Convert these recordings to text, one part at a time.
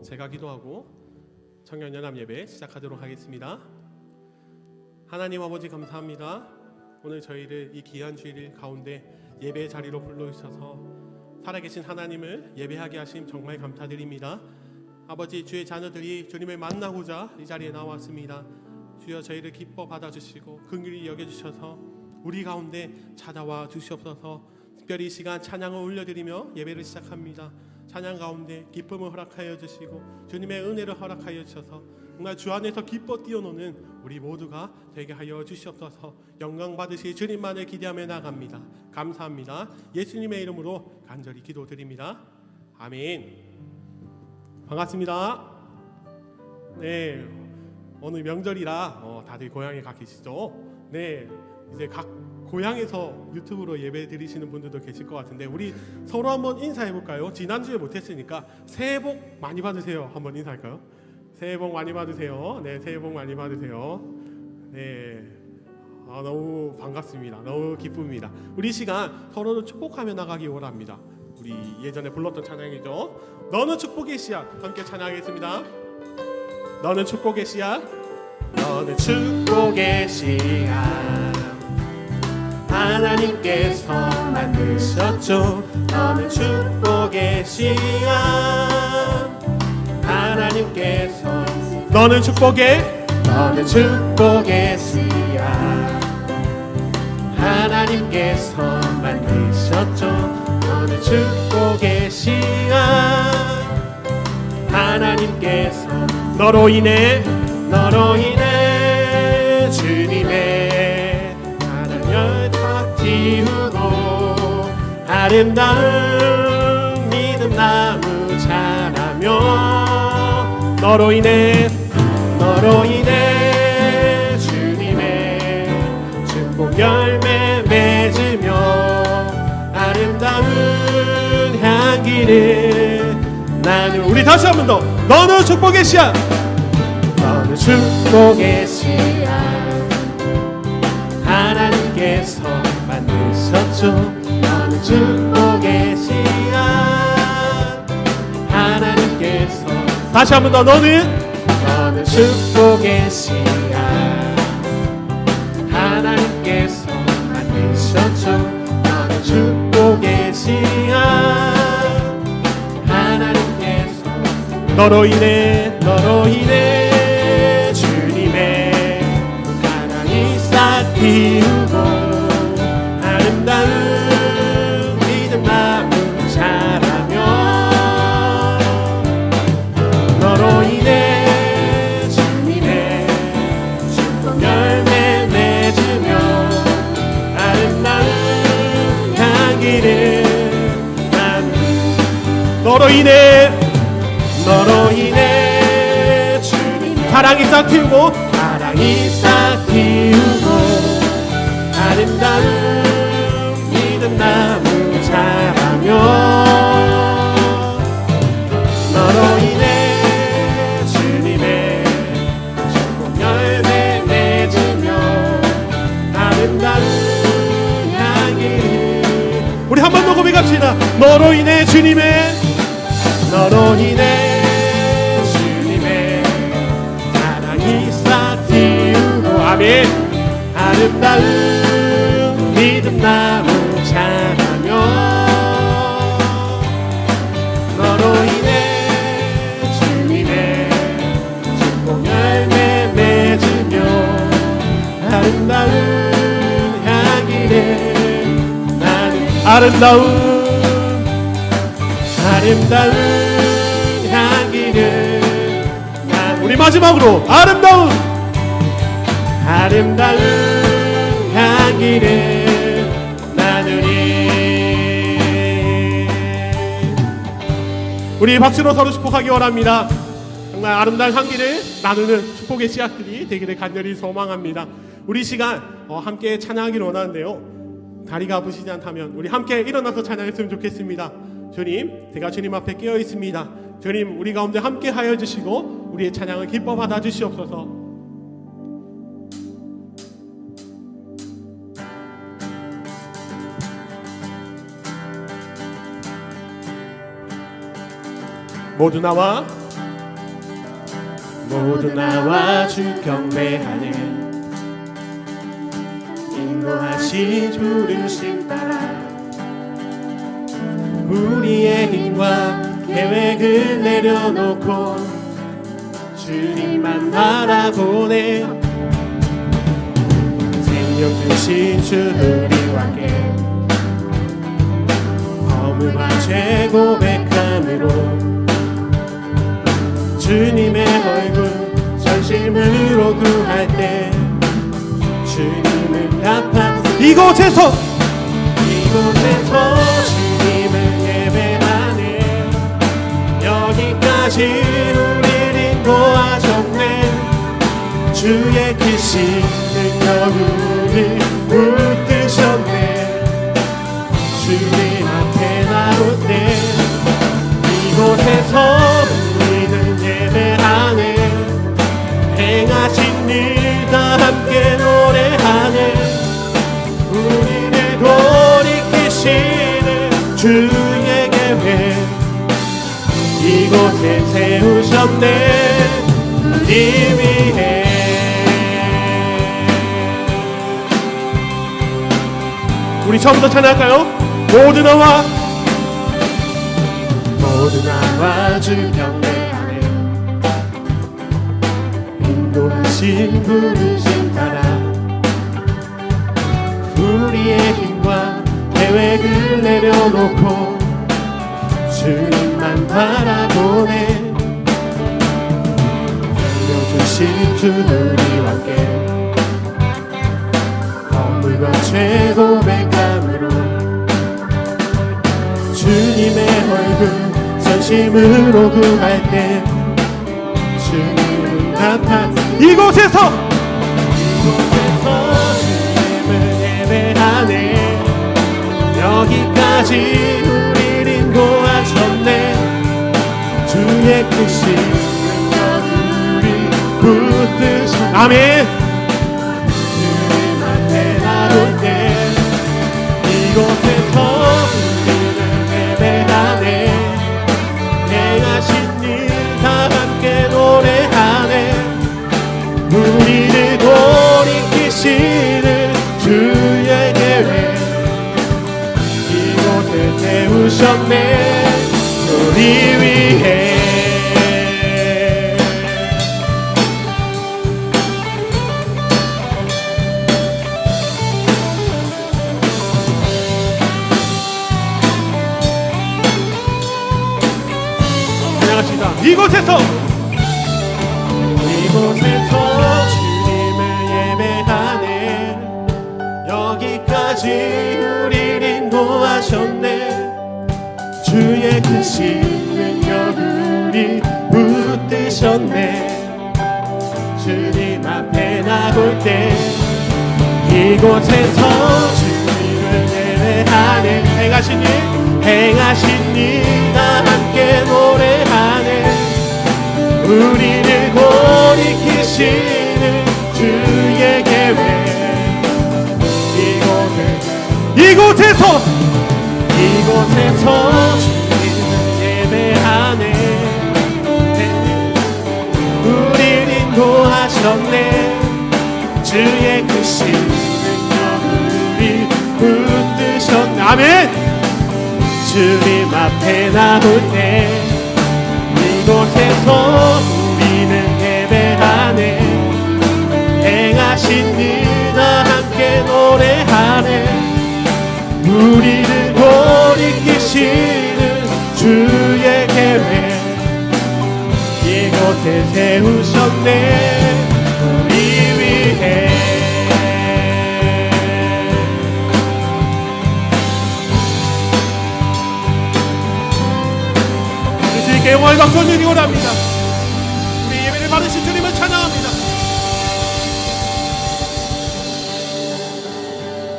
제가 기도하고 청년연합 예배 시작하도록 하겠습니다. 하나님 아버지 감사합니다. 오늘 저희를 이 귀한 주일 가운데 예배 자리로 불러주셔서 살아계신 하나님을 예배하게 하심 정말 감사드립니다. 아버지, 주의 자녀들이 주님을 만나고자 이 자리에 나왔습니다. 주여, 저희를 기뻐 받아주시고 긍휼히 여겨주셔서 우리 가운데 찾아와 주시옵소서. 특별히 이 시간 찬양을 올려드리며 예배를 시작합니다. 찬양 가운데 기쁨을 허락하여 주시고 주님의 은혜를 허락하여 주셔서 정말 주 안에서 기뻐 뛰어노는 우리 모두가 되게 하여 주시옵소서. 영광 받으실 주님만을 기대하며 나갑니다. 감사합니다. 예수님의 이름으로 간절히 기도드립니다. 아멘. 반갑습니다. 네, 오늘 명절이라 다들 고향에 가 계시죠? 네, 이제 각 고향에서 유튜브로 예배 드리시는 분들도 계실 것 같은데 우리 서로 한번 인사해 볼까요? 지난주에 못했으니까 새해 복 많이 받으세요. 한번 인사할까요? 새해 복 많이 받으세요. 네, 새해 복 많이 받으세요. 네, 너무 반갑습니다. 너무 기쁩니다. 우리 시간 서로를 축복하며 나가기 원합니다. 우리 예전에 불렀던 찬양이죠. 너는 축복의 씨앗, 함께 찬양하겠습니다. 너는 축복의 씨앗, 너는 축복의 씨앗, 하나님께서 만드셨죠. 너는 축복의 씨앗, 하나님께서 너는 축복의 씨앗, 하나님께서 만드셨죠. 너는 축복의 씨앗, 하나님께서 너로 인해 주님의 하나님을 탁 띄우고 아름다운 믿음 나무 자라며 너로 인해 주님의 축복 열매 맺으며 아름다운 향기를 나는 우리 다시 한 번 더 너는 축복의 씨앗, 너는 축복의 씨앗, 하나님께서 만드셨죠. 너는 축복의 씨앗, 하나님께서 다시 한 번 더 너는 축복의 씨앗, 하나님께서 만드셨죠. 너는 축복의 씨앗, 하나님께서 너로 인해 주님의 사랑이 싹 피우고 아름다운 믿음 나무 자라며 너로 인해 주님의 축복 열매 맺으며 아름다운 향기를 나는 너로 인해 주님 사랑이 싹 튀우고 아름다운 믿음 나무 자라며 너로 인해 주님의 축복 열매 맺으며 아름다운 향기를 우리 한 번 더 고백합시다. 너로 인해 주님의 사랑이 싹 띄우고 아멘 아름다운 믿음 나무 자라며 너로 인해 주님의 축복 열매 맺으며 아름다운 향기를 나는 아름다운 향기를 난 우리 마지막으로 아름다운 향기를 나누리. 우리 박수로 서로 축복하기 원합니다. 정말 아름다운 향기를 나누는 축복의 씨앗들이 되기를 간절히 소망합니다. 우리 시간 함께 찬양하기를 원하는데요, 다리가 아프시지 않다면 우리 함께 일어나서 찬양했으면 좋겠습니다. 주님, 제가 주님 앞에 깨어 있습니다. 주님, 우리 가운데 함께 하여 주시고 우리의 찬양을 기뻐 받아 주시옵소서. 모두 나와 주 경배하네. 인도하신 부르심 따라 우리의 힘과 계획을 내려놓고 주님만 바라보네. 생명 주신 주 우리와 함께 허물과 죄 고백함으로 주님의 얼굴 전심으로 구할 때 주님을 갚아 이곳에서 주님을 예배하네. 여기까지 우리를 인도하셨네. 주의 크신 능력을 붙드셨네. 주님 앞에 나올 때 이곳에서 우리는 예배하네. 행하신 일 다 함께 노래하네. 우리를 돌이키시는 주의 계획 이곳에 세우셨네. 우리 위해 우리 처음부터 찬양할까요? 모두 나와 주 경배하네. 인도하신 부르심 따라 우리의 힘과 계획을 내려놓고 주님만 바라보네. 살려주신 주 우리와 함께 허물과 죄 고백함으로 주님의 얼굴 전심으로 구할 때 주님을 갚아 이곳에서 주님을 예배하네. 여기까지 우리를 인도하셨네. 주의 크신 능력을 붙드신 아멘. 주님 앞에 나올 때 이곳에서 우리를 예배하네. 행하신 일 다 함께 노래하네. 우리를 돌이키시는 주의 계획 이곳에 세우셨네. 우리 위해 찬양합시다. 이곳에서 주님을 예배하네. 여기까지 우리를 인도하셨네. 주의 크신 능력을 붙드셨네. 주님 앞에 나올 때 이곳에서 주님을 예배하네. 행하신 일 다 함께 노래하네. 우리를 돌이키시는 주의 계획 이곳에서 주님을 예배하네. 우리를 인도하셨네. 주의 크신 능력을 붙드셨네. 아멘. 주님 앞에 나올 때 이곳에서 우리는 예배하네. 행하신 일 다 함께 노래하네. 우리를 돌이키시는 주의 계획 이곳에 세우셨네. 우리 위해 주님께 영광과 박수 드리기 원합니다. 우리 예배를 받으신 주님을 찬양합니다.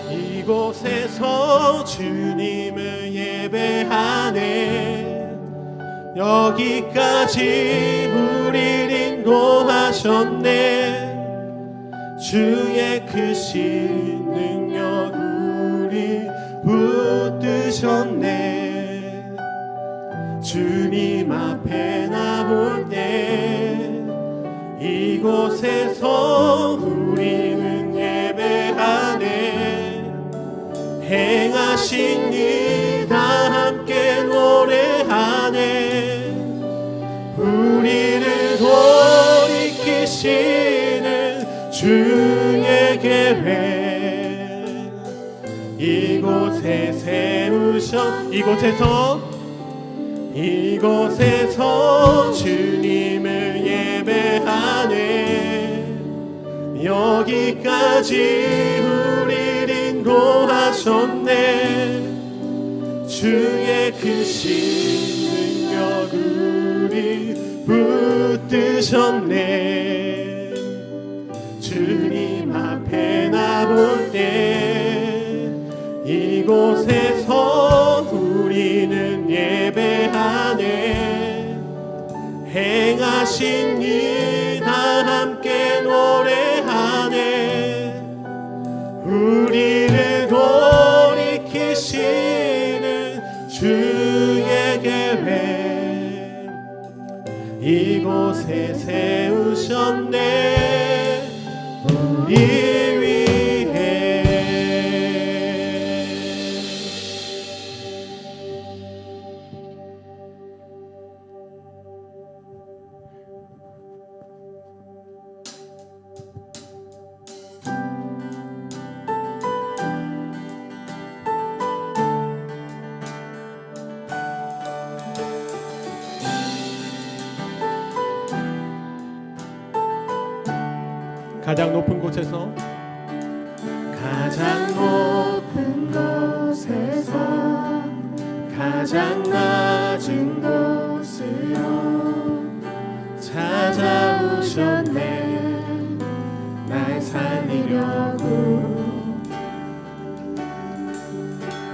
이곳에서 주님을 예배하네. 여기까지 우리를 인도하셨네. 주의 크신 능력 우리 붙드셨네. 주님 앞에 나올 때 이곳에서 우리는 예배하네. 행하신 일 다 함께 노래하네. 우리를 돌이키시는 주의 계획 이곳에 이곳에서 주님을 예배하네. 여기까지 우리를 인도하셨네. 주의 크신 능력 우리 붙드셨네. 주님 앞에 나올 때 이곳에서 우리는 예배하네. 행하신 일 다 함께 노래하네. 우리를 돌이키시는 주의 계획 이곳에 세우셨네. 우리 위해. 가장 높은 곳에서 가장 낮은 곳으로 찾아오셨네. 날 살리려고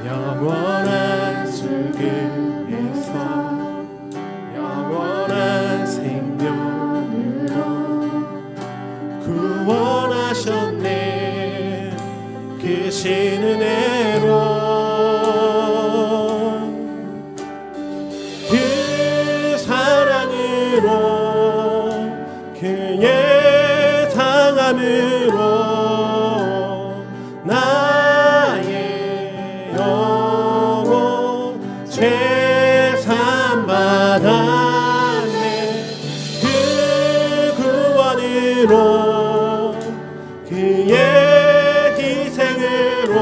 영원한 죽음에서 영원한 생명으로 구원하셨네. 크신 은혜로 그 사랑으로 그의 상함으로 나의 영혼 죄산 받았네. 그 구원으로 그의 희생으로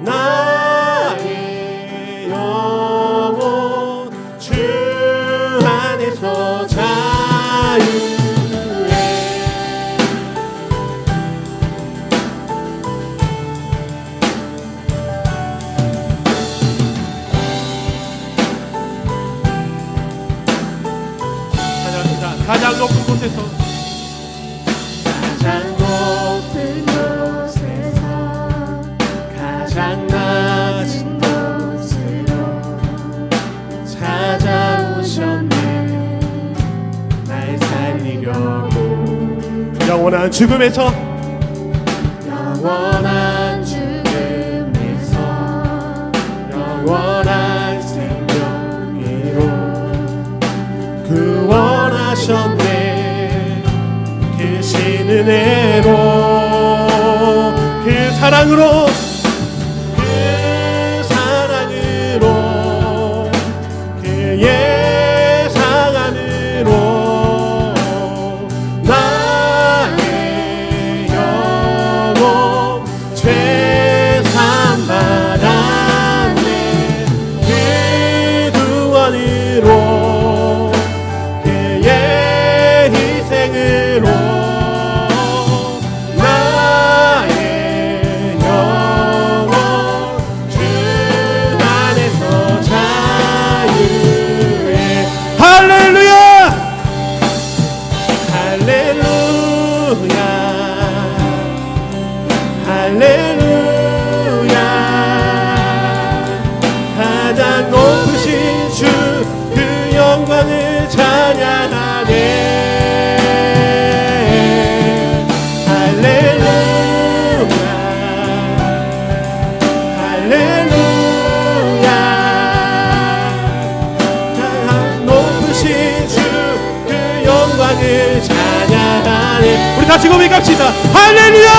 나의 영혼 주 안에서 자유해. 찬양합니다. 가장 높은 곳에서 가장 낮은 곳으로 찾아오셨네. 날 살리려고 영원한 죽음에서 영원한 생명으로 구원하셨네. 크신 은혜로 그 사랑으로 그의 상함으로 나의 영혼 죄산 받았네. 그 구원으로 그의 희생으로 나의 영혼 고백합시다. 할렐루야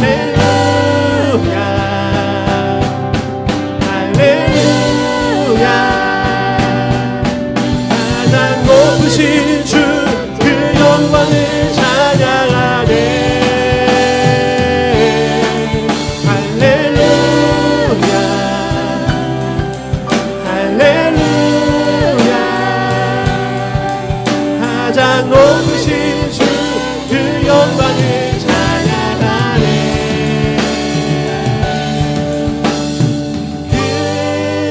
할렐루야 할렐루야 가장 높으신 주 그 영광을 찬양하네. 할렐루야 할렐루야 가장 높으신 주 그 영광을 찬양하네. 그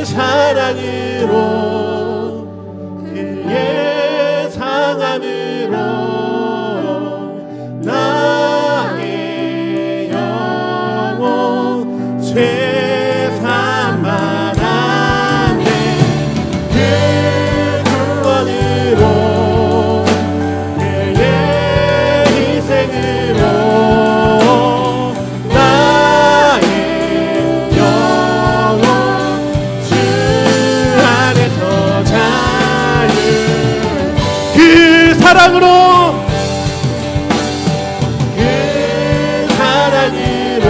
사랑으로 그의 상함으로 나의 영혼 죄사함 받았네. 그 구원으로 그의 희생으로 나의 영혼 주 안에서 자유. 그 사랑으로 그 사랑으로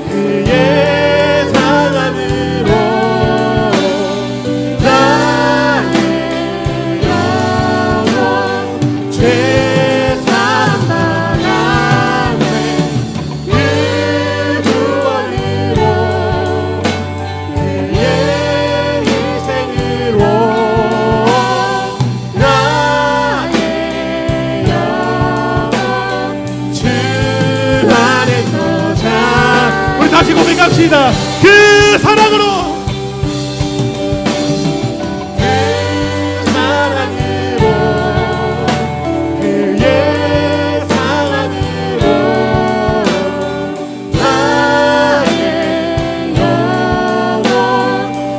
그의 사랑으로 나의 영혼 죄사함 받았네. 그 구원으로 그의 희생으로 나의 영혼 주 안에서 자. 우리 다시 고백합시다. 그 사랑으로 그 사랑으로 그의 사랑으로 나의 영혼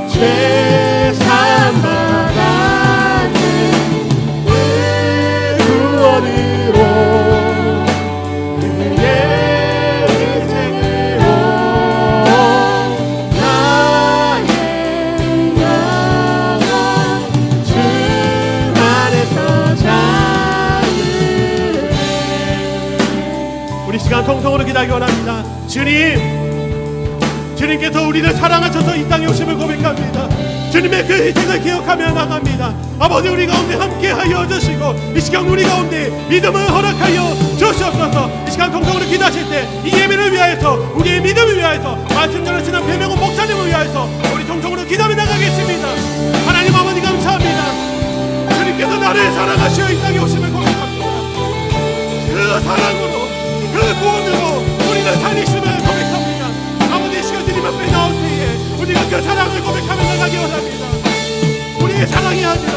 죄사함 받았네. 그 구원으로 그의 희생으로 나의 영혼 주 안에서 자유해. 우리 시간 통성으로 기도하기 원합니다. 주님께서 우리를 사랑하셔서 이 땅에 오심을 고백합니다. 주님의 그 희생을 기억하며 나갑니다. 아버지, 우리 가운데 함께하여 주시고 이 시간 우리 가운데 믿음을 허락하여 주시옵소서. 이 시간 통성으로 기도하실 때 이 예배를 위하여서, 우리의 믿음을 위하여서, 말씀 전하시는 배명호 목사님을 위하여서 우리 통성으로 기도하며 나가겠습니다. 하나님 아버지 감사합니다. 주님께서 나를 사랑하시어 이 땅에 오심을 고백합니다. 그 사랑으로 그 구원으로 우리를 살리심을 고백합니다. 아버지, 이 시간 주님 앞에 나올 때에 우리가 그 사랑을 고백하며 나가기 원합니다. 우리의 사랑이 아니라,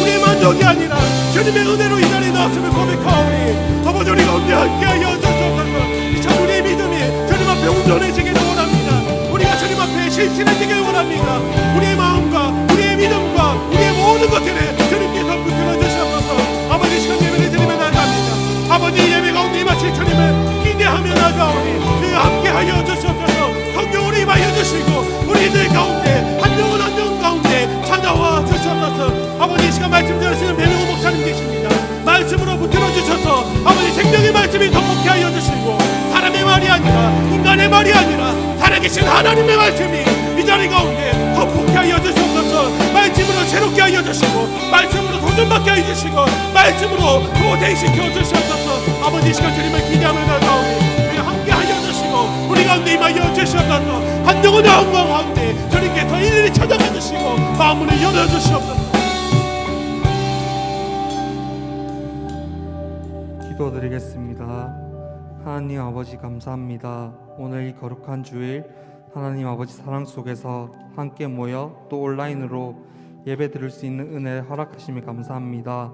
우리의 만족이 아니라 주님의 은혜로 이 자리에 나왔음을 고백하오니 아버지, 우리 가운데 함께하여 주옵소서. 이 참 우리의 믿음이 주님 앞에 온전해지기를 원합니다. 우리가 주님 앞에 실신해지기를 원합니다. 우리의 마음과 우리의 믿음과 우리의 모든 것들을 주님께서 붙들어 주시옵소서. 아버지, 이 시간 예배를 드리며 나갑니다. 아버지, 예배 가운데 임하실 주님을 기대하며 나가오니 그 함께하여 주시옵소서. 성령으로 임하여 주시고 우리들 가운데 한 영혼 한 영혼 가운데 찾아와 주시옵소서. 아버지, 이 시간 말씀 전하시는 배명호 목사님 계십니다. 말씀으로 붙들어 주셔서 아버지, 생명의 말씀이 덮게 하여 주시고 사람의 말이 아니라, 인간의 말이 아니라 살아계신 하나님의 말씀이 이 자리 가운데 덮게 하여 주시옵소서. 말씀으로 새롭게 하여 주시고, 말씀으로 도전받게 하여 주시고, 말씀으로 도전시켜 주시옵소서. 아버지, 이 시간 주님을 기대하며 나가오니 함께 하여 주시고 우리 가운데 임하여 주시옵소서. 한 영혼의 영광 가운데 주님께서 일일이 찾아가 주시고 마음문을 열어 주시옵소서. 기도드리겠습니다. 하나님 아버지 감사합니다. 오늘 이 거룩한 주일 하나님 아버지 사랑 속에서 함께 모여 또 온라인으로 예배 드릴 수 있는 은혜 허락하심에 감사합니다.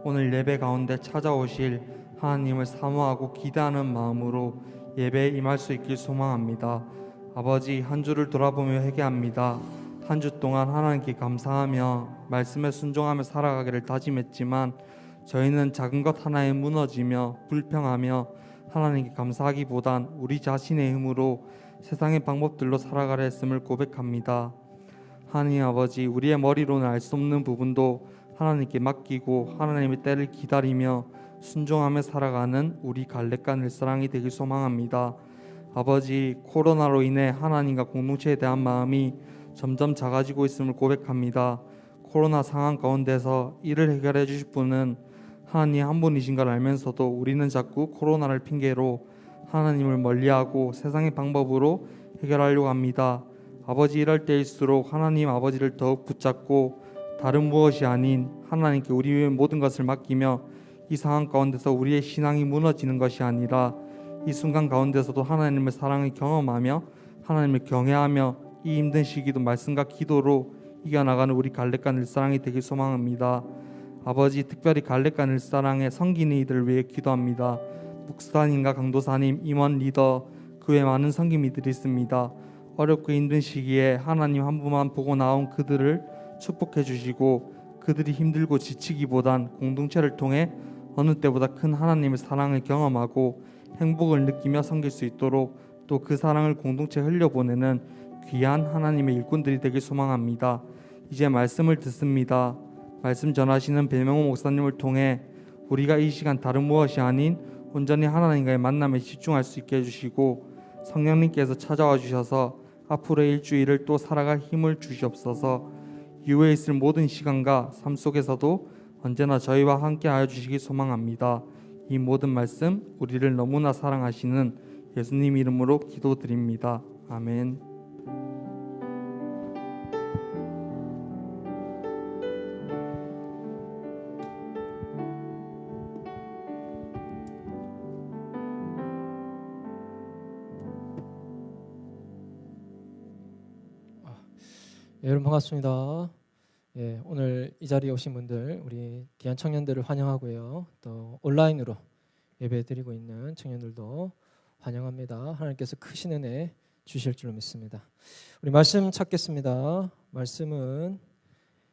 오늘 예배 가운데 찾아오실 하나님을 사모하고 기대하는 마음으로 예배에 임할 수 있길 소망합니다. 아버지, 한 주를 돌아보며 회개합니다. 한 주 동안 하나님께 감사하며 말씀에 순종하며 살아가기를 다짐했지만 저희는 작은 것 하나에 무너지며 불평하며 하나님께 감사하기보단 우리 자신의 힘으로 세상의 방법들로 살아가려 했음을 고백합니다. 하나님 아버지, 우리의 머리로는 알 수 없는 부분도 하나님께 맡기고 하나님의 때를 기다리며 순종하며 살아가는 우리 갈렙과 늘사랑이 되길 소망합니다. 아버지, 코로나로 인해 하나님과 공동체에 대한 마음이 점점 작아지고 있음을 고백합니다. 코로나 상황 가운데서 이를 해결해 주실 분은 하나님 한 분이신 걸 알면서도 우리는 자꾸 코로나를 핑계로 하나님을 멀리하고 세상의 방법으로 해결하려고 합니다. 아버지, 이럴 때일수록 하나님 아버지를 더욱 붙잡고 다른 무엇이 아닌 하나님께 우리의 모든 것을 맡기며 이 상황 가운데서 우리의 신앙이 무너지는 것이 아니라 이 순간 가운데서도 하나님의 사랑을 경험하며 하나님을 경외하며 이 힘든 시기도 말씀과 기도로 이겨나가는 우리 갈렙과 늘사랑이 되길 소망합니다. 아버지, 특별히 갈렙과 늘사랑의 섬기는 이들을 위해 기도합니다. 목사님과 강도사님, 임원, 리더, 그 외 많은 섬김이들이 있습니다. 어렵고 힘든 시기에 하나님 한 분만 보고 나온 그들을 축복해 주시고 그들이 힘들고 지치기보단 공동체를 통해 어느 때보다 큰 하나님의 사랑을 경험하고 행복을 느끼며 섬길 수 있도록 또 그 사랑을 공동체에 흘려보내는 귀한 하나님의 일꾼들이 되길 소망합니다. 이제 말씀을 듣습니다. 말씀 전하시는 배명호 목사님을 통해 우리가 이 시간 다른 무엇이 아닌 온전히 하나님과의 만남에 집중할 수 있게 해주시고 성령님께서 찾아와 주셔서 앞으로의 일주일을 또 살아갈 힘을 주시옵소서. 이후에 있을 모든 시간과 삶 속에서도 언제나 저희와 함께하여 주시기 소망합니다. 이 모든 말씀 우리를 너무나 사랑하시는 예수님 이름으로 기도드립니다. 아멘. 여러분 반갑습니다. 오늘 이 자리에 오신 분들 우리 귀한 청년들을 환영하고요. 또 온라인으로 예배드리고 있는 청년들도 환영합니다. 하나님께서 크신 은혜 주실 줄 믿습니다. 우리 말씀 찾겠습니다. 말씀은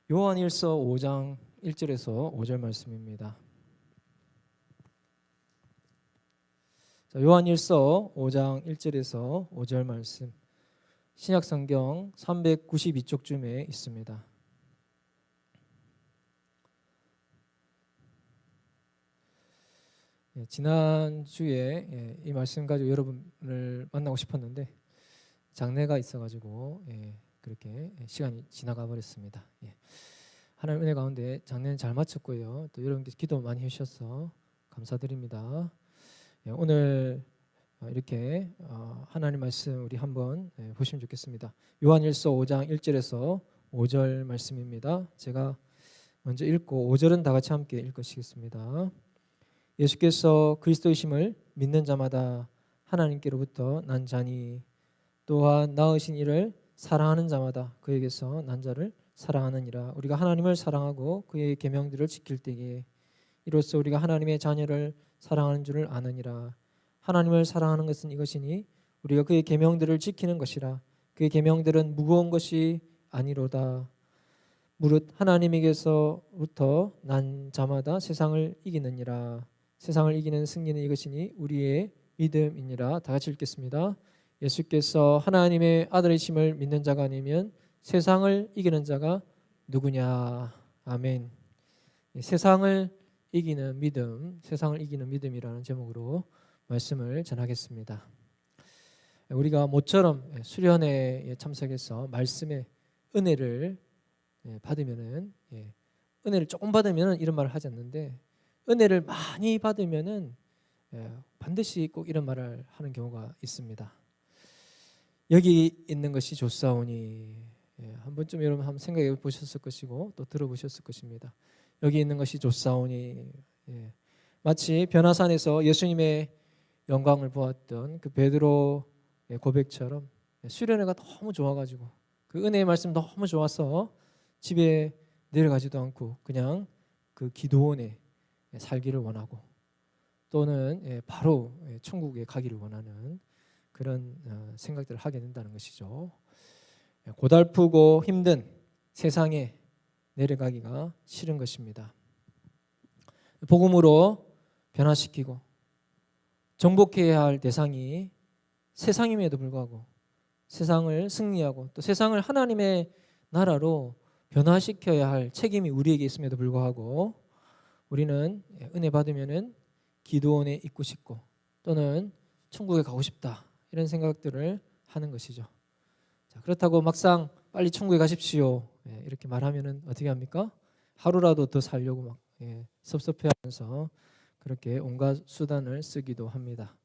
요한일서 5장 1절에서 5절 말씀입니다. 자, 요한일서 5장 1절에서 5절 말씀, 신약성경 392쪽쯤에 있습니다. 지난주에 이 말씀 가지고 여러분을 만나고 싶었는데 장례가 있어가지고 그렇게 시간이 지나가 버렸습니다. 하나님 은혜 가운데 장례는 잘 마쳤고요. 또 여러분께서 기도 많이 해주셔서 감사드립니다. 오늘 이렇게 하나님 말씀 우리 한번 보시면 좋겠습니다. 요한일서 5장 1절에서 5절 말씀입니다. 제가 먼저 읽고 5절은 다 같이 함께 읽으시겠습니다. 예수께서 그리스도이심을 믿는 자마다 하나님께로부터 난 자니 또한 낳으신 이를 사랑하는 자마다 그에게서 난 자를 사랑하느니라. 우리가 하나님을 사랑하고 그의 계명들을 지킬 때에 이로써 우리가 하나님의 자녀를 사랑하는 줄을 아느니라. 하나님을 사랑하는 것은 이것이니 우리가 그의 계명들을 지키는 것이라. 그의 계명들은 무거운 것이 아니로다. 무릇 하나님에게서부터 난 자마다 세상을 이기느니라. 세상을 이기는 승리는 이것이니 우리의 믿음이니라. 다 같이 읽겠습니다. 예수께서 하나님의 아들이심을 믿는 자가 아니면 세상을 이기는 자가 누구냐. 아멘. 세상을 이기는 믿음, 세상을 이기는 믿음이라는 제목으로 말씀을 전하겠습니다. 우리가 모처럼 수련회에 참석해서 말씀의 은혜를 받으면은 은혜를 조금 받으면은 이런 말을 하지 않는데 은혜를 많이 받으면은 반드시 꼭 이런 말을 하는 경우가 있습니다. 여기 있는 것이 좋사오니, 한 번쯤 여러분 한번 생각해 보셨을 것이고 또 들어보셨을 것입니다. 여기 있는 것이 좋사오니, 마치 변화산에서 예수님의 영광을 보았던 그 베드로의 고백처럼 수련회가 너무 좋아가지고 그 은혜의 말씀 너무 좋아서 집에 내려가지도 않고 그냥 그 기도원에 살기를 원하고 또는 바로 천국에 가기를 원하는 그런 생각들을 하게 된다는 것이죠. 고달프고 힘든 세상에 내려가기가 싫은 것입니다. 복음으로 변화시키고 정복해야 할 대상이 세상임에도 불구하고 세상을 승리하고 또 세상을 하나님의 나라로 변화시켜야 할 책임이 우리에게 있음에도 불구하고 우리는 은혜 받으면은 기도원에 있고 싶고 또는 천국에 가고 싶다 이런 생각들을 하는 것이죠. 자, 그렇다고 막상 빨리 천국에 가십시오 이렇게 말하면은 어떻게 합니까? 하루라도 더 살려고 막 섭섭해하면서 그렇게 온갖 수단을 쓰기도 합니다.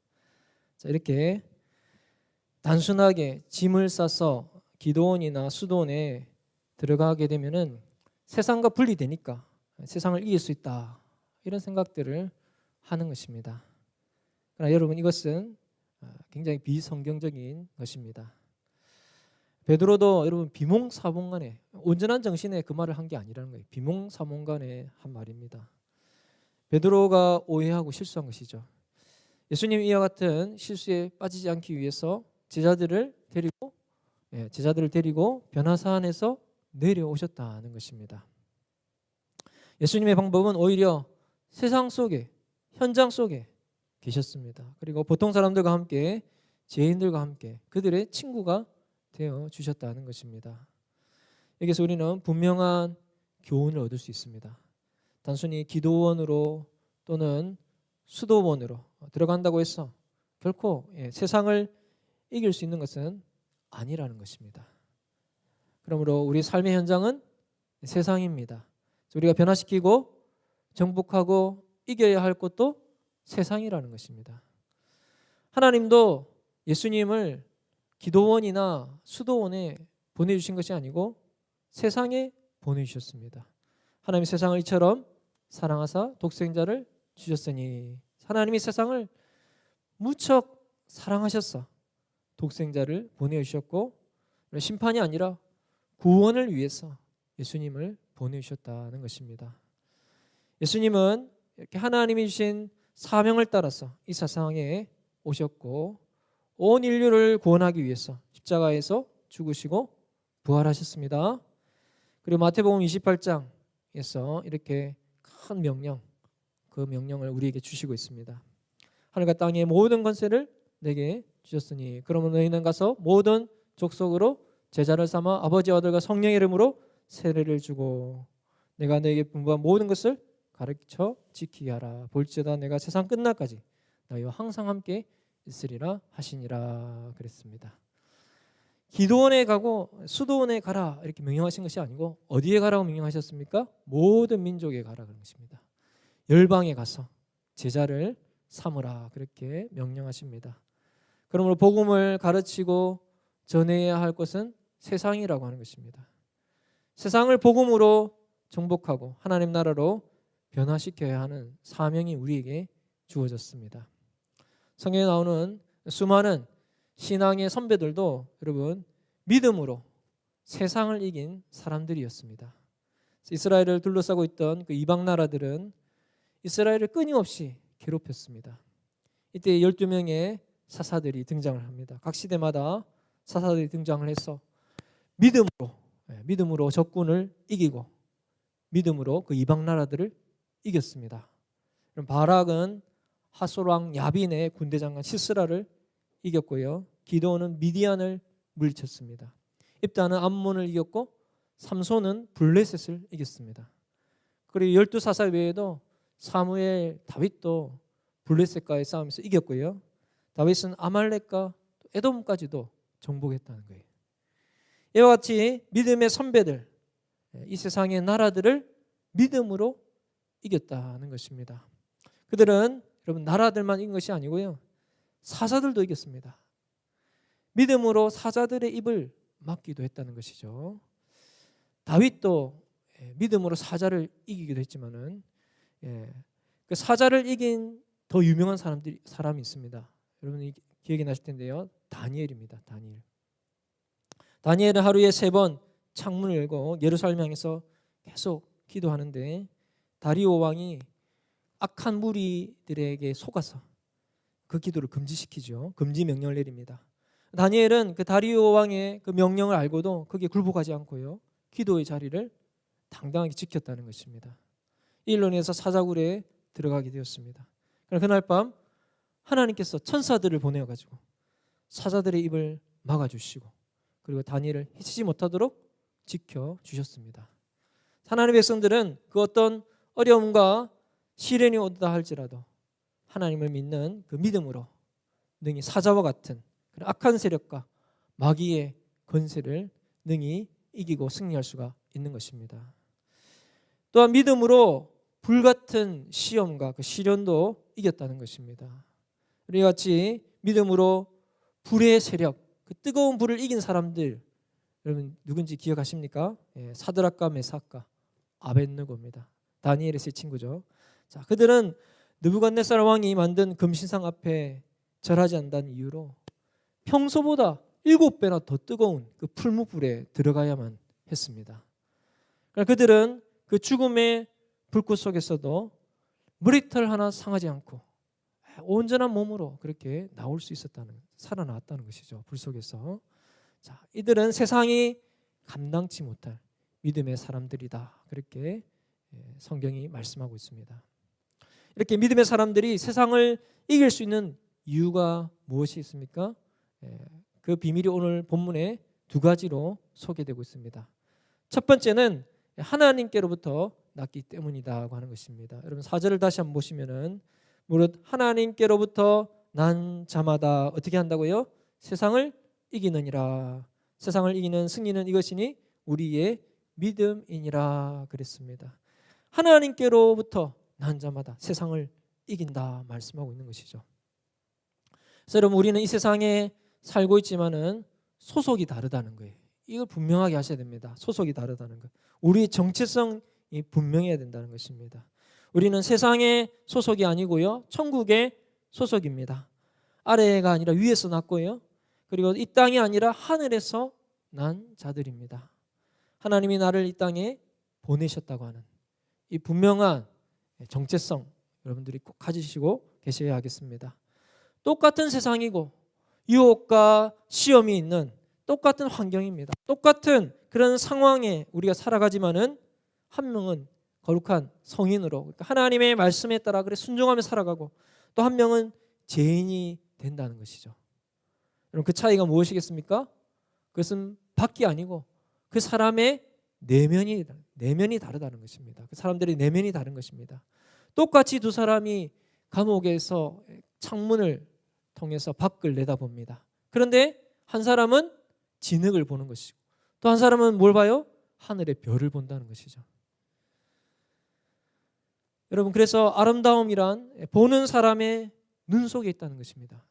자, 이렇게 단순하게 짐을 싸서 기도원이나 수도원에 들어가게 되면은 세상과 분리되니까 세상을 이길 수 있다 이런 생각들을 하는 것입니다. 그러나 여러분 이것은 굉장히 비성경적인 것입니다. 베드로도 여러분 비몽사몽간에 온전한 정신에 그 말을 한 게 아니라는 거예요. 비몽사몽간에 한 말입니다. 베드로가 오해하고 실수한 것이죠. 예수님 이와 같은 실수에 빠지지 않기 위해서 제자들을 데리고 변화산에서 내려오셨다는 것입니다. 예수님의 방법은 오히려 세상 속에 현장 속에 계셨습니다. 그리고 보통 사람들과 함께 죄인들과 함께 그들의 친구가 되어 주셨다는 것입니다. 여기서 우리는 분명한 교훈을 얻을 수 있습니다. 단순히 기도원으로 또는 수도원으로 들어간다고 해서 결코 세상을 이길 수 있는 것은 아니라는 것입니다. 그러므로 우리 삶의 현장은 세상입니다. 우리가 변화시키고 정복하고 이겨야 할 것도 세상이라는 것입니다. 하나님도 예수님을 기도원이나 수도원에 보내주신 것이 아니고 세상에 보내주셨습니다. 하나님이 세상을 이처럼 사랑하사 독생자를 주셨으니 하나님이 세상을 무척 사랑하셨어 독생자를 보내주셨고 심판이 아니라 구원을 위해서 예수님을 보내주셨다는 것입니다. 예수님은 이렇게 하나님이 주신 사명을 따라서 이 세상에 오셨고 온 인류를 구원하기 위해서 십자가에서 죽으시고 부활하셨습니다. 그리고 마태복음 28장에서 이렇게 큰 명령, 그 명령을 우리에게 주시고 있습니다. 하늘과 땅의 모든 권세를 내게 주셨으니 그러면 너희는 가서 모든 족속으로 제자를 삼아 아버지와 아들과 성령의 이름으로 세례를 주고 내가 너에게 분부한 모든 것을 가르쳐 지키게 하라. 볼지어다 내가 세상 끝날까지 너희와 항상 함께 있으리라 하시니라 그랬습니다. 기도원에 가고 수도원에 가라 이렇게 명령하신 것이 아니고 어디에 가라고 명령하셨습니까? 모든 민족에 가라 그런 것입니다. 열방에 가서 제자를 삼으라 그렇게 명령하십니다. 그러므로 복음을 가르치고 전해야 할 것은 세상이라고 하는 것입니다. 세상을 복음으로 정복하고 하나님 나라로 변화시켜야 하는 사명이 우리에게 주어졌습니다. 성경에 나오는 수많은 신앙의 선배들도 여러분 믿음으로 세상을 이긴 사람들이었습니다. 이스라엘을 둘러싸고 있던 그 이방 나라들은 이스라엘을 끊임없이 괴롭혔습니다. 이때 12명의 사사들이 등장을 합니다. 각 시대마다 사사들이 등장을 해서 믿음으로 적군을 이기고 믿음으로 그 이방 나라들을 이겼습니다. 바락은 하솔 왕 야빈의 군대 장관 시스라를 이겼고요. 기드온은 미디안을 물리쳤습니다. 입다는 암몬을 이겼고 삼손은 블레셋을 이겼습니다. 그리고 12사사 외에도 사무엘, 다윗도 블레셋과의 싸움에서 이겼고요. 다윗은 아말렉과 에돔까지도 정복했다는 거예요. 이와 같이 믿음의 선배들, 이 세상의 나라들을 믿음으로 이겼다는 것입니다. 그들은 여러분 나라들만 이긴 것이 아니고요. 사자들도 이겼습니다. 믿음으로 사자들의 입을 막기도 했다는 것이죠. 다윗도 믿음으로 사자를 이기기도 했지만은 그 사자를 이긴 더 유명한 사람이 있습니다. 여러분이 기억이 나실 텐데요. 다니엘입니다. 다니엘은 하루에 3번 창문을 열고 예루살렘 향해서 계속 기도하는데 다리오 왕이 악한 무리들에게 속아서 그 기도를 금지시키죠. 금지 명령을 내립니다. 다니엘은 그 다리오 왕의 그 명령을 알고도 거기에 굴복하지 않고요. 기도의 자리를 당당하게 지켰다는 것입니다. 이 일로 인해서 사자굴에 들어가게 되었습니다. 그러나 그날 밤 하나님께서 천사들을 보내어가지고 사자들의 입을 막아주시고 그리고 다니엘을 해치지 못하도록 지켜주셨습니다. 하나님의 백성들은 그 어떤 어려움과 시련이 오다 할지라도 하나님을 믿는 그 믿음으로 능히 사자와 같은 그런 악한 세력과 마귀의 권세를 능히 이기고 승리할 수가 있는 것입니다. 또한 믿음으로 불같은 시험과 그 시련도 이겼다는 것입니다. 우리 같이 믿음으로 불의 세력, 그 뜨거운 불을 이긴 사람들, 여러분 누군지 기억하십니까? 사드락과 메삭과 아벳느고입니다. 다니엘의 세 친구죠. 자, 그들은 느부갓네살 왕이 만든 금신상 앞에 절하지 않는 이유로 평소보다 7배나 더 뜨거운 그 풀무불에 들어가야만 했습니다. 그러니까 그들은 그 죽음의 불꽃 속에서도 머리털 하나 상하지 않고 온전한 몸으로 그렇게 나올 수 있었다는, 살아나왔다는 것이죠. 불 속에서. 자, 이들은 세상이 감당치 못할 믿음의 사람들이다. 그렇게 성경이 말씀하고 있습니다. 이렇게 믿음의 사람들이 세상을 이길 수 있는 이유가 무엇이 있습니까? 그 비밀이 오늘 본문에 두 가지로 소개되고 있습니다. 첫 번째는 하나님께로부터 났기 때문이다고 하는 것입니다. 여러분 4절을 다시 한번 보시면은 무릇 하나님께로부터 난 자마다 어떻게 한다고요? 세상을 이기느니라. 세상을 이기는 승리는 이것이니 우리의 믿음이니라 그랬습니다. 하나님께로부터 난 자마다 세상을 이긴다 말씀하고 있는 것이죠. 그래서 여러분 우리는 이 세상에 살고 있지만은 소속이 다르다는 거예요. 이걸 분명하게 하셔야 됩니다. 소속이 다르다는 것. 우리의 정체성이 분명해야 된다는 것입니다. 우리는 세상의 소속이 아니고요. 천국의 소속입니다. 아래가 아니라 위에서 났고요. 그리고 이 땅이 아니라 하늘에서 난 자들입니다. 하나님이 나를 이 땅에 보내셨다고 하는 이 분명한 정체성 여러분들이 꼭 가지시고 계셔야 하겠습니다. 똑같은 세상이고 유혹과 시험이 있는 똑같은 환경입니다. 똑같은 그런 상황에 우리가 살아가지만은 한 명은 거룩한 성인으로 그러니까 하나님의 말씀에 따라 그래 순종하며 살아가고 또 한 명은 죄인이 된다는 것이죠. 여러분 그 차이가 무엇이겠습니까? 그것은 밖이 아니고 그 사람의 내면이 다르다는 것입니다. 그 사람들의 내면이 다른 것입니다. 똑같이 두 사람이 감옥에서 창문을 통해서 밖을 내다봅니다. 그런데 한 사람은 진흙을 보는 것이고 또 한 사람은 뭘 봐요? 하늘의 별을 본다는 것이죠. 여러분 그래서 아름다움이란 보는 사람의 눈 속에 있다는 것입니다.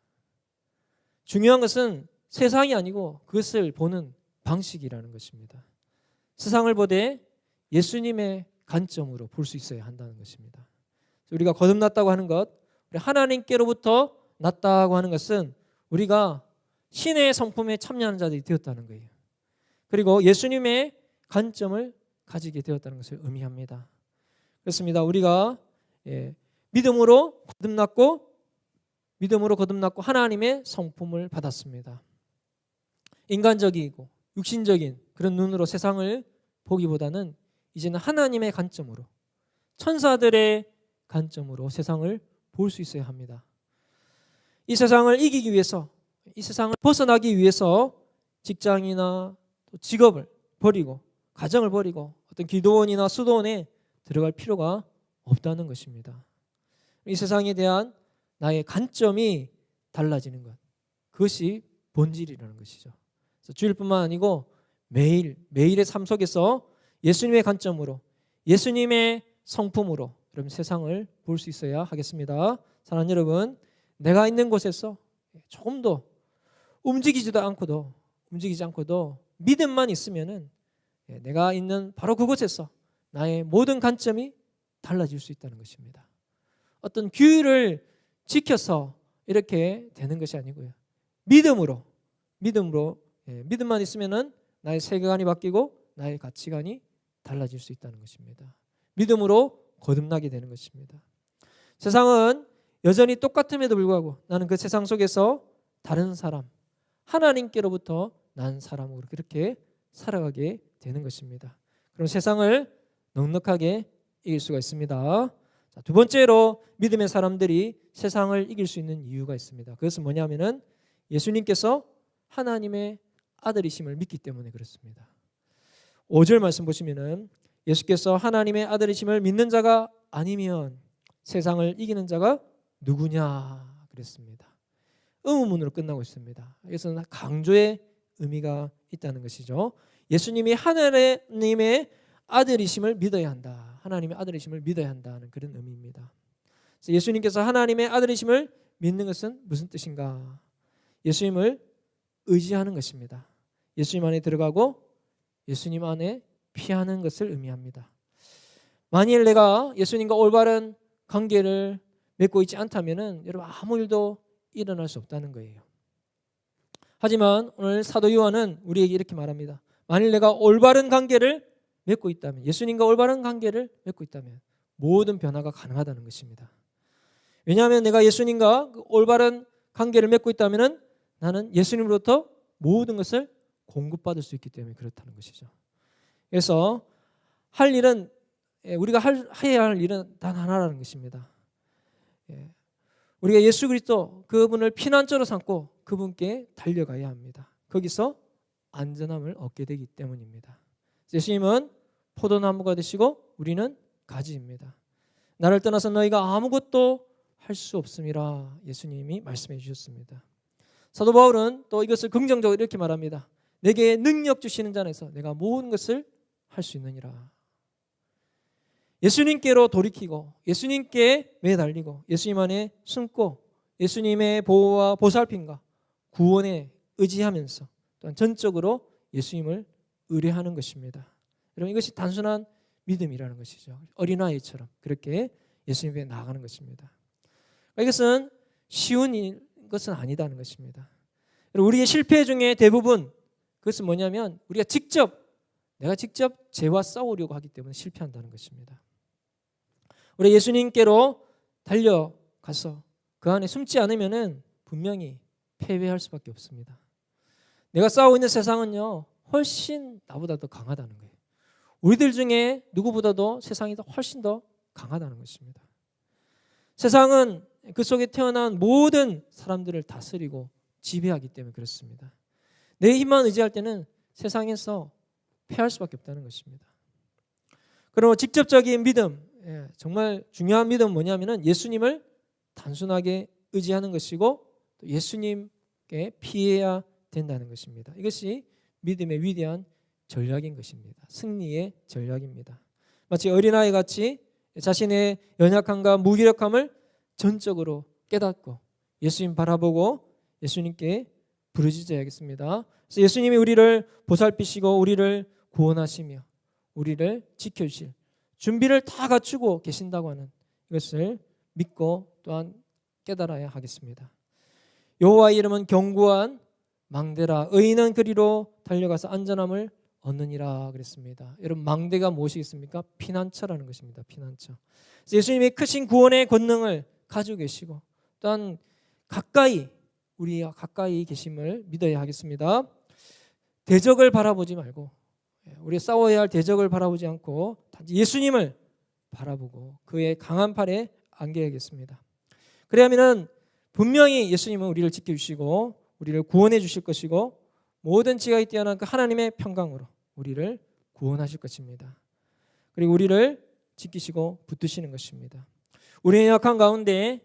중요한 것은 세상이 아니고 그것을 보는 방식이라는 것입니다. 세상을 보되 예수님의 관점으로 볼 수 있어야 한다는 것입니다. 우리가 거듭났다고 하는 것, 우리 하나님께로부터 났다고 하는 것은 우리가 신의 성품에 참여하는 자들이 되었다는 거예요. 그리고 예수님의 관점을 가지게 되었다는 것을 의미합니다. 그렇습니다. 우리가 믿음으로 거듭났고 하나님의 성품을 받았습니다. 인간적이고 육신적인 그런 눈으로 세상을 보기보다는 이제는 하나님의 관점으로 천사들의 관점으로 세상을 볼 수 있어야 합니다. 이 세상을 이기기 위해서 이 세상을 벗어나기 위해서 직장이나 직업을 버리고 가정을 버리고 어떤 기도원이나 수도원에 들어갈 필요가 없다는 것입니다. 이 세상에 대한 나의 관점이 달라지는 것 그것이 본질이라는 것이죠. 그래서 주일뿐만 아니고 매일의 삶 속에서 예수님의 관점으로 예수님의 성품으로 여러분 세상을 볼 수 있어야 하겠습니다. 사랑하는 여러분 내가 있는 곳에서 조금 더 움직이지 않고도 믿음만 있으면은 내가 있는 바로 그곳에서 나의 모든 관점이 달라질 수 있다는 것입니다. 어떤 규율을 지켜서 이렇게 되는 것이 아니고요. 믿음만 있으면은 나의 세계관이 바뀌고 나의 가치관이 달라질 수 있다는 것입니다. 믿음으로 거듭나게 되는 것입니다. 세상은 여전히 똑같음에도 불구하고 나는 그 세상 속에서 다른 사람, 하나님께로부터 난 사람으로 그렇게 살아가게 되는 것입니다. 그럼 세상을 넉넉하게 이길 수가 있습니다. 자, 두 번째로 믿음의 사람들이 세상을 이길 수 있는 이유가 있습니다. 그것은 뭐냐면은 예수님께서 하나님의 아들이심을 믿기 때문에 그렇습니다. 5절 말씀 보시면은 예수께서 하나님의 아들이심을 믿는 자가 아니면 세상을 이기는 자가 누구냐 그랬습니다. 의문문으로 끝나고 있습니다. 그래서 강조의 의미가 있다는 것이죠. 예수님이 하나님의 아들이심을 믿어야 한다. 하나님의 아들이심을 믿어야 한다는 그런 의미입니다. 그래서 예수님께서 하나님의 아들이심을 믿는 것은 무슨 뜻인가? 예수님을 의지하는 것입니다. 예수님 안에 들어가고 예수님 안에 피하는 것을 의미합니다. 만일 내가 예수님과 올바른 관계를 맺고 있지 않다면 여러분 아무 일도 일어날 수 없다는 거예요. 하지만 오늘 사도 요한은 우리에게 이렇게 말합니다. 만일 내가 올바른 관계를 맺고 있다면, 예수님과 올바른 관계를 맺고 있다면 모든 변화가 가능하다는 것입니다. 왜냐하면 내가 예수님과 올바른 관계를 맺고 있다면 나는 예수님으로부터 모든 것을 공급받을 수 있기 때문에 그렇다는 것이죠. 그래서 할 일은 우리가 해야 할 일은 단 하나라는 것입니다. 우리가 예수 그리스도 그분을 피난처로 삼고 그분께 달려가야 합니다. 거기서 안전함을 얻게 되기 때문입니다. 예수님은 포도나무가 되시고 우리는 가지입니다. 나를 떠나서 너희가 아무것도 할 수 없음이라 예수님이 말씀해 주셨습니다. 사도 바울은 또 이것을 긍정적으로 이렇게 말합니다. 내게 능력 주시는 자 안에서 내가 모든 것을 할 수 있느니라. 예수님께로 돌이키고 예수님께 매달리고 예수님 안에 숨고 예수님의 보호와 보살핌과 구원에 의지하면서 또한 전적으로 예수님을 의뢰하는 것입니다. 여러분 이것이 단순한 믿음이라는 것이죠. 어린아이처럼 그렇게 예수님께 나아가는 것입니다. 이것은 쉬운 것은 아니다는 것입니다. 우리의 실패 중에 대부분 그것은 뭐냐면 내가 직접 죄와 싸우려고 하기 때문에 실패한다는 것입니다. 우리 예수님께로 달려가서 그 안에 숨지 않으면은 분명히 패배할 수밖에 없습니다. 내가 싸우고 있는 세상은요 훨씬 나보다 더 강하다는 거예요. 우리들 중에 누구보다도 세상이 훨씬 더 강하다는 것입니다. 세상은 그 속에 태어난 모든 사람들을 다스리고 지배하기 때문에 그렇습니다. 내 힘만 의지할 때는 세상에서 패할 수밖에 없다는 것입니다. 그러므로 직접적인 믿음, 정말 중요한 믿음은 뭐냐면은 예수님을 단순하게 의지하는 것이고 또 예수님께 피해야 된다는 것입니다. 이것이 믿음의 위대한 전략인 것입니다. 승리의 전략입니다. 마치 어린아이 같이 자신의 연약함과 무기력함을 전적으로 깨닫고 예수님 바라보고 예수님께 부르짖어야겠습니다. 그래서 예수님이 우리를 보살피시고 우리를 구원하시며 우리를 지켜주실 준비를 다 갖추고 계신다고 하는 이것을 믿고 또한 깨달아야 하겠습니다. 여호와의 이름은 견고한 망대라 의인은 그리로 달려가서 안전함을 얻느니라 그랬습니다. 여러분 망대가 무엇이겠습니까? 피난처라는 것입니다. 피난처. 예수님이 크신 구원의 권능을 가지고 계시고 또한 우리와 가까이 계심을 믿어야 하겠습니다. 대적을 바라보지 말고 우리 싸워야 할 대적을 바라보지 않고 단지 예수님을 바라보고 그의 강한 팔에 안겨야겠습니다. 그래야면은 분명히 예수님은 우리를 지켜주시고 우리를 구원해 주실 것이고 모든 지각이 뛰어난 그 하나님의 평강으로 우리를 구원하실 것입니다. 그리고 우리를 지키시고 붙드시는 것입니다. 우리의 약한 가운데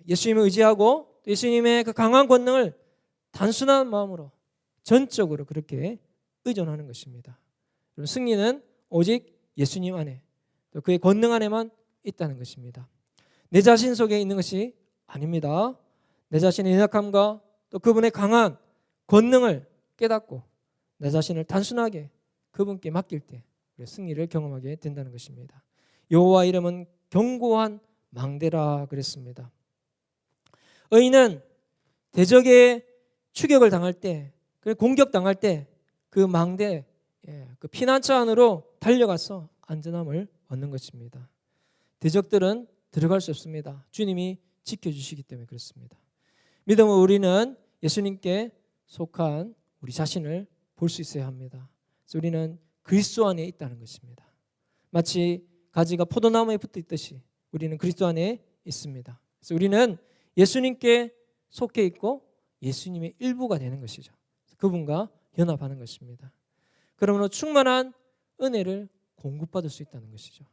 예수님을 의지하고 예수님의 그 강한 권능을 단순한 마음으로 전적으로 그렇게 의존하는 것입니다. 승리는 오직 예수님 안에 또 그의 권능 안에만 있다는 것입니다. 내 자신 속에 있는 것이 아닙니다. 내 자신의 연약함과 또 그분의 강한 권능을 깨닫고 내 자신을 단순하게 그분께 맡길 때 승리를 경험하게 된다는 것입니다. 여호와 이름은 견고한 망대라 그랬습니다. 의인은 대적의 추격을 당할 때, 공격당할 때 그 망대, 그 피난처 안으로 달려가서 안전함을 얻는 것입니다. 대적들은 들어갈 수 없습니다. 주님이 지켜주시기 때문에 그렇습니다. 믿음은 우리는 예수님께 속한 우리 자신을 볼 수 있어야 합니다. 그래서 우리는 그리스도 안에 있다는 것입니다. 마치 가지가 포도나무에 붙어 있듯이 우리는 그리스도 안에 있습니다. 그래서 우리는 예수님께 속해 있고 예수님의 일부가 되는 것이죠. 그분과 연합하는 것입니다. 그러므로 충만한 은혜를 공급받을 수 있다는 것이죠.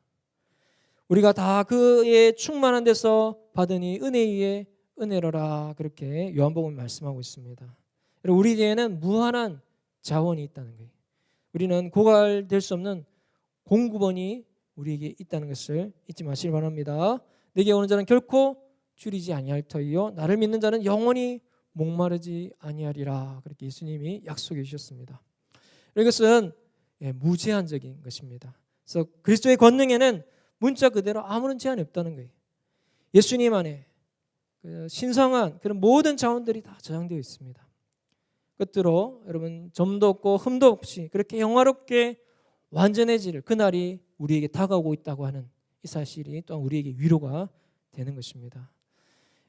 우리가 다 그의 충만한 데서 받으니 은혜 위에 은혜로라 그렇게 요한복음이 말씀하고 있습니다. 여러분 우리에게는 무한한 자원이 있다는 거예요. 우리는 고갈될 수 없는 공급원이 우리에게 있다는 것을 잊지 마시기 바랍니다. 내게 오는 자는 결코 줄이지 아니할 터이요 나를 믿는 자는 영원히 목마르지 아니하리라 그렇게 예수님이 약속해 주셨습니다. 이것은 무제한적인 것입니다. 그래서 그리스도의 권능에는 문자 그대로 아무런 제한이 없다는 거예요. 예수님 안에 그 신성한 그런 모든 자원들이 다 저장되어 있습니다. 끝으로 여러분 점도 없고 흠도 없이 그렇게 영화롭게 완전해질 그날이 우리에게 다가오고 있다고 하는 이 사실이 또한 우리에게 위로가 되는 것입니다.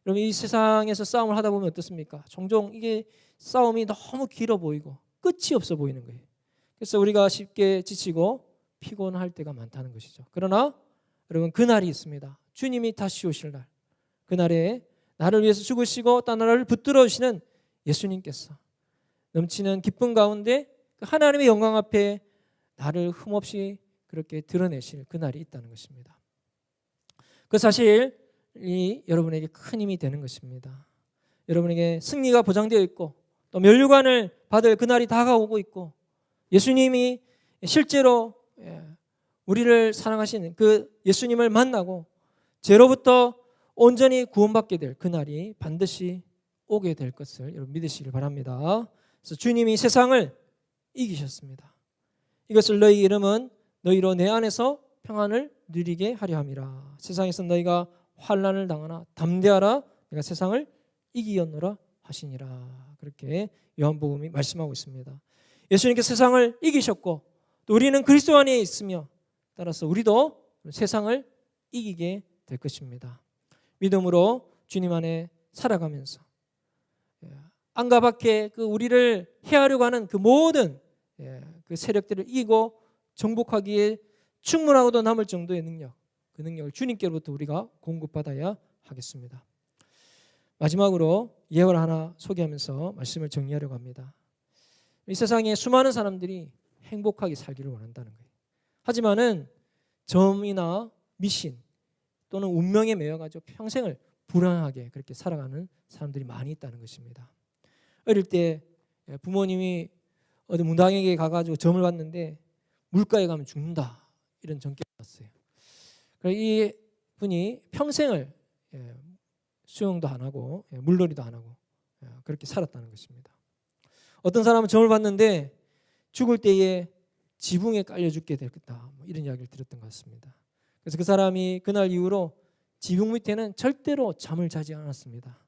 여러분 이 세상에서 싸움을 하다 보면 어떻습니까? 종종 이게 싸움이 너무 길어 보이고 끝이 없어 보이는 거예요. 그래서 우리가 쉽게 지치고 피곤할 때가 많다는 것이죠. 그러나 여러분 그날이 있습니다. 주님이 다시 오실 날. 그날에 나를 위해서 죽으시고 또 나를 붙들어 주시는 예수님께서 넘치는 기쁨 가운데 하나님의 영광 앞에 나를 흠없이 그렇게 드러내실 그날이 있다는 것입니다. 그 사실이 여러분에게 큰 힘이 되는 것입니다. 여러분에게 승리가 보장되어 있고 또 면류관을 받을 그날이 다가오고 있고 예수님이 실제로 우리를 사랑하시는 그 예수님을 만나고 죄로부터 온전히 구원받게 될 그날이 반드시 오게 될 것을 여러분 믿으시길 바랍니다. 그래서 주님이 세상을 이기셨습니다. 이것을 너희 이름은 너희로 내 안에서 평안을 누리게 하려 함이라. 세상에서 너희가 환난을 당하나 담대하라. 내가 세상을 이기었노라 하시니라. 그렇게 요한복음이 말씀하고 있습니다. 예수님께서 세상을 이기셨고 또 우리는 그리스도 안에 있으며 따라서 우리도 세상을 이기게 될 것입니다. 믿음으로 주님 안에 살아가면서 안과 밖에 그 우리를 해하려고 하는 그 모든 그 세력들을 이기고 정복하기에 충분하고도 남을 정도의 능력, 그 능력을 주님께로부터 우리가 공급받아야 하겠습니다. 마지막으로 예화를 하나 소개하면서 말씀을 정리하려고 합니다. 이 세상에 수많은 사람들이 행복하게 살기를 원한다는 거예요. 하지만은 점이나 미신 또는 운명에 매여가지고 평생을 불안하게 그렇게 살아가는 사람들이 많이 있다는 것입니다. 어릴 때 부모님이 어디 문당에게 가가지고 점을 봤는데 물가에 가면 죽는다 이런 전기가 왔어요. 그래서 이 분이 평생을 수영도 안 하고 물놀이도 안 하고 그렇게 살았다는 것입니다. 어떤 사람은 점을 봤는데 죽을 때에 지붕에 깔려 죽게 될 거다 이런 이야기를 들었던 것 같습니다. 그래서 그 사람이 그날 이후로 지붕 밑에는 절대로 잠을 자지 않았습니다.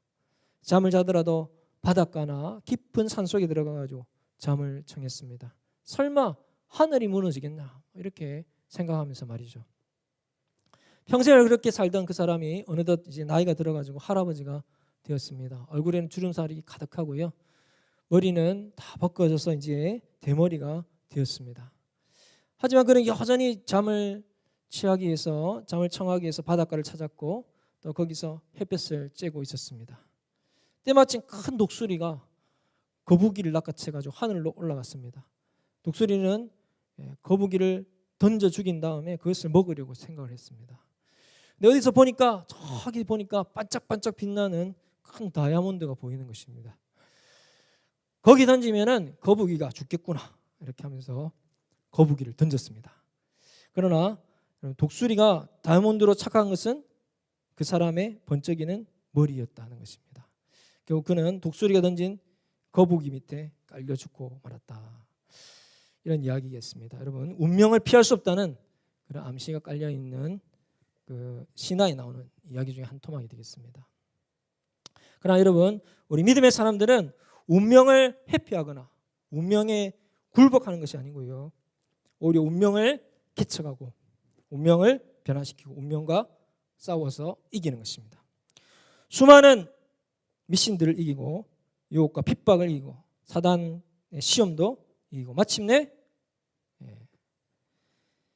잠을 자더라도 바닷가나 깊은 산속에 들어가가지고 잠을 청했습니다. 설마 하늘이 무너지겠나 이렇게 생각하면서 말이죠. 평생을 그렇게 살던 그 사람이 어느덧 이제 나이가 들어가지고 할아버지가 되었습니다. 얼굴에는 주름살이 가득하고요. 머리는 다 벗겨져서 이제 대머리가 되었습니다. 하지만 그는 여전히 잠을 취하기 위해서 잠을 청하기 위해서 바닷가를 찾았고 또 거기서 햇볕을 쬐고 있었습니다. 때마침 큰 독수리가 거북이를 낚아채가지고 하늘로 올라갔습니다. 독수리는 거북이를 던져 죽인 다음에 그것을 먹으려고 생각을 했습니다. 근데 어디서 보니까 저기 보니까 반짝반짝 빛나는 큰 다이아몬드가 보이는 것입니다. 거기 던지면은 거북이가 죽겠구나 이렇게 하면서 거북이를 던졌습니다. 그러나 독수리가 다이아몬드로 착각한 것은 그 사람의 번쩍이는 머리였다는 것입니다. 결국 그는 독수리가 던진 거북이 밑에 깔려 죽고 말았다. 이런 이야기겠습니다. 여러분 운명을 피할 수 없다는 그런 암시가 깔려 있는 그 신화에 나오는 이야기 중에 한 토막이 되겠습니다. 그러나 여러분 우리 믿음의 사람들은 운명을 회피하거나 운명에 굴복하는 것이 아니고요. 오히려 운명을 개척하고 운명을 변화시키고 운명과 싸워서 이기는 것입니다. 수많은 미신들을 이기고 유혹과 핍박을 이기고 사단의 시험도 이기고 마침내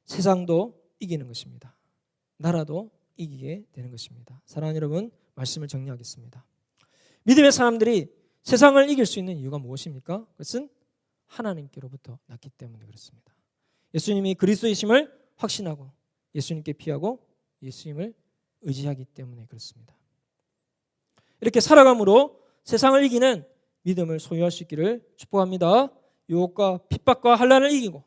세상도 이기는 것입니다. 나라도 이기게 되는 것입니다. 사랑하는 여러분, 말씀을 정리하겠습니다. 믿음의 사람들이 세상을 이길 수 있는 이유가 무엇입니까? 그것은 하나님께로부터 났기 때문에 그렇습니다. 예수님이 그리스도이심을 확신하고 예수님께 피하고 예수님을 의지하기 때문에 그렇습니다. 이렇게 살아감으로 세상을 이기는 믿음을 소유할 수 있기를 축복합니다. 유혹과 핍박과 환난을 이기고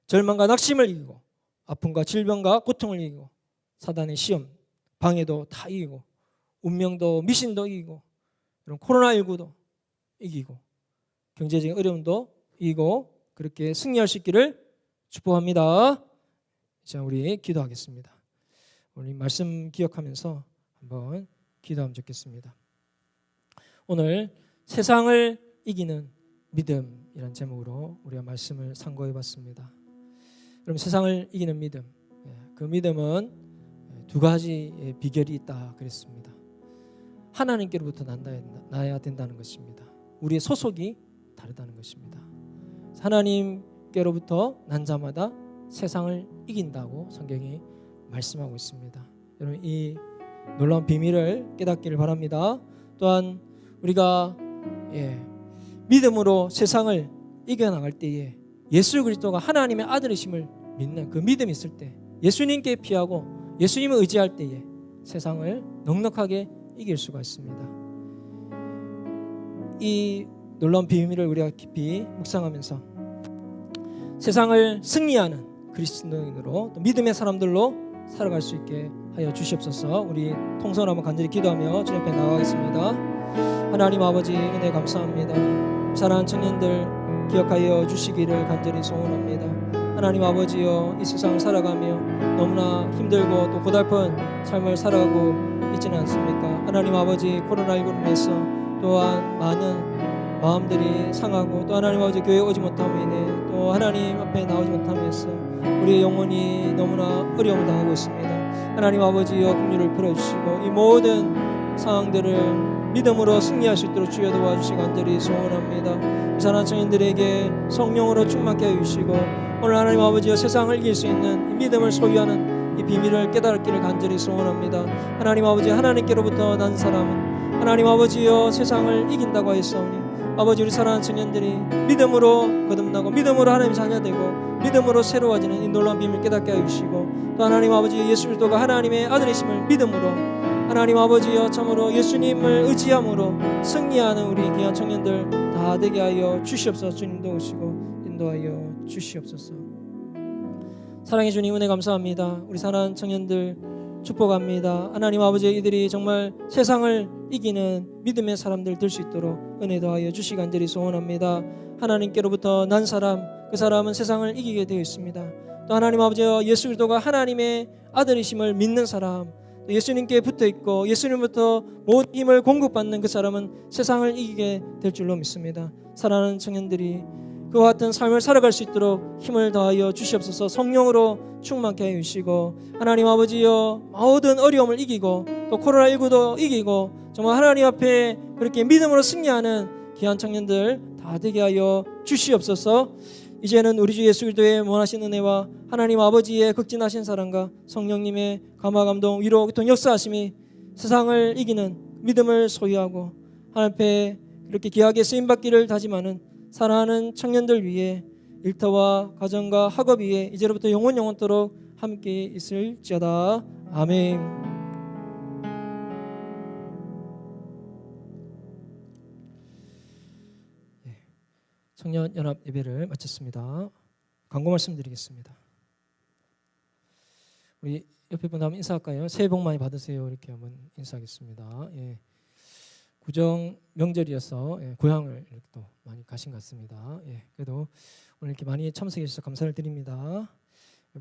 절망과 낙심을 이기고 아픔과 질병과 고통을 이기고 사단의 시험, 방해도 다 이기고 운명도 미신도 이기고 이런 코로나19도 이기고 경제적인 어려움도 이기고 그렇게 승리할 수 있기를 축복합니다. 자, 우리 기도하겠습니다. 우리 말씀 기억하면서 한번 기도하면 좋겠습니다. 오늘 세상을 이기는 믿음이란 제목으로 우리가 말씀을 상고해 봤습니다. 그럼 세상을 이기는 믿음, 그 믿음은 두 가지의 비결이 있다 그랬습니다. 하나님께로부터 나야 된다는 것입니다. 우리의 소속이 다르다는 것입니다. 하나님께로부터 난 자마다 세상을 이긴다고 성경이 말씀하고 있습니다. 여러분 이 놀라운 비밀을 깨닫기를 바랍니다. 또한 우리가 믿음으로 세상을 이겨나갈 때에 예수 그리스도가 하나님의 아들이심을 믿는 그 믿음이 있을 때 예수님께 피하고 예수님을 의지할 때에 세상을 넉넉하게 이길 수가 있습니다. 이 놀라운 비밀을 우리가 깊이 묵상하면서 세상을 승리하는 그리스도인으로 또 믿음의 사람들로 살아갈 수 있게 하여 주시옵소서. 우리 통성을 한번 간절히 기도하며 주님 앞에 나가겠습니다. 하나님 아버지 은혜 감사합니다. 사랑하는 청년들 기억하여 주시기를 간절히 소원합니다. 하나님 아버지여 이 세상을 살아가며 너무나 힘들고 또 고달픈 삶을 살아가고 있지는 않습니까? 하나님 아버지 코로나19로 인해서 또한 많은 마음들이 상하고 또 하나님 아버지 교회에 오지 못함으로 인해 또 하나님 앞에 나오지 못함으로써 우리의 영혼이 너무나 어려움을 당하고 있습니다. 하나님 아버지여 긍휼을 풀어주시고 이 모든 상황들을 믿음으로 승리할 수 있도록 주여 도와주시기 간절히 소원합니다. 사랑하는 청년들에게 성령으로 충만케 하여 주시고 오늘 하나님 아버지여 세상을 이길 수 있는 이 믿음을 소유하는 이 비밀을 깨달기를 간절히 소원합니다. 하나님 아버지 하나님께로부터 난 사람은 하나님 아버지여 세상을 이긴다고 하였사오니 아버지 우리 사랑하는 청년들이 믿음으로 거듭나고 믿음으로 하나님 자녀되고 믿음으로 새로워지는 이 놀라운 비밀을 깨닫게 하여 주시고 또 하나님 아버지 예수 그리스도가 하나님의 아들이심을 믿음으로 하나님 아버지여 참으로 예수님을 의지함으로 승리하는 우리 귀한 청년들 다 되게 하여 주시옵소서. 주님 도우시고 인도하여 주시옵소서. 사랑해 주님 은혜 감사합니다. 우리 사랑하는 청년들 축복합니다. 하나님 아버지 이들이 정말 세상을 이기는 믿음의 사람들 될 수 있도록 은혜 더하여 주시기 간절히 소원합니다. 하나님께로부터 난 사람 그 사람은 세상을 이기게 되어 있습니다. 또 하나님 아버지 예수 그리스도가 하나님의 아들이심을 믿는 사람 예수님께 붙어있고 예수님부터 모든 힘을 공급받는 그 사람은 세상을 이기게 될 줄로 믿습니다. 사랑하는 청년들이 그와 같은 삶을 살아갈 수 있도록 힘을 더하여 주시옵소서. 성령으로 충만케 해 주시고 하나님 아버지여 모든 어려움을 이기고 또 코로나19도 이기고 정말 하나님 앞에 그렇게 믿음으로 승리하는 귀한 청년들 다 되게 하여 주시옵소서. 이제는 우리 주 예수 그리스도의 원하신 은혜와 하나님 아버지의 극진하신 사랑과 성령님의 감화 감동 위로 또 역사하심이 세상을 이기는 믿음을 소유하고 하나님 앞에 그렇게 귀하게 쓰임받기를 다짐하는 사랑하는 청년들 위해 일터와 가정과 학업 위에 이제로부터 영원토록 함께 있을지어다. 아멘. 청년연합 예배를 마쳤습니다. 광고 말씀드리겠습니다. 우리 옆에 분 한번 인사할까요? 새해 복 많이 받으세요. 이렇게 한번 인사하겠습니다. 구정 명절이어서 고향을 이렇게 또 많이 가신 것 같습니다. 그래도 오늘 이렇게 많이 참석해 주셔서 감사를 드립니다.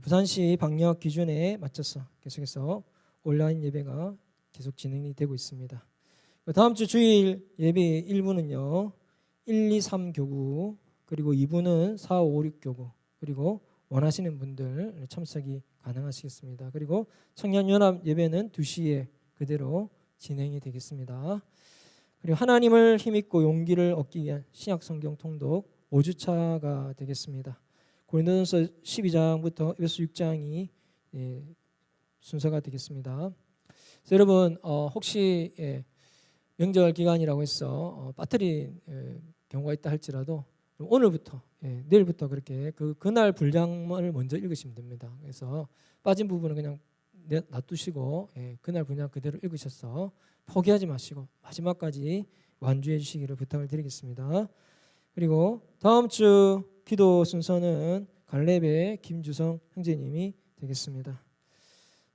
부산시 방역 기준에 맞춰서 계속해서 온라인 예배가 계속 진행이 되고 있습니다. 다음 주 주일 예배 1부는요. 1, 2, 3 교구 그리고 2부는 4, 5, 6 교구 그리고 원하시는 분들 참석이 가능하시겠습니다. 그리고 청년연합 예배는 2시에 그대로 진행이 되겠습니다. 그리고 하나님을 힘입고 용기를 얻기 위한 신약 성경 통독 5주차가 되겠습니다. 고린도전서 12장부터 에베소 6장이 순서가 되겠습니다. 그래서 여러분 혹시 명절 기간이라고 해서 빠뜨린 경우가 있다 할지라도 오늘부터 내일부터 그렇게 그날 분량을 먼저 읽으시면 됩니다. 그래서 빠진 부분은 그냥 놔두시고 그날 그냥 그대로 읽으셔서 포기하지 마시고 마지막까지 완주해 주시기를 부탁을 드리겠습니다. 그리고 다음 주 기도 순서는 갈렙의 김주성 형제님이 되겠습니다.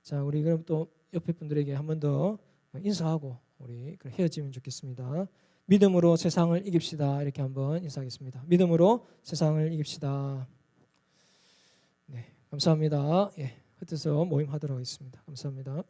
자, 우리 그럼 또 옆에 분들에게 한 번 더 인사하고 우리 헤어지면 좋겠습니다. 믿음으로 세상을 이깁시다. 이렇게 한번 인사하겠습니다. 믿음으로 세상을 이깁시다. 네, 감사합니다. 예, 흩어서 모임하도록 하겠습니다. 감사합니다.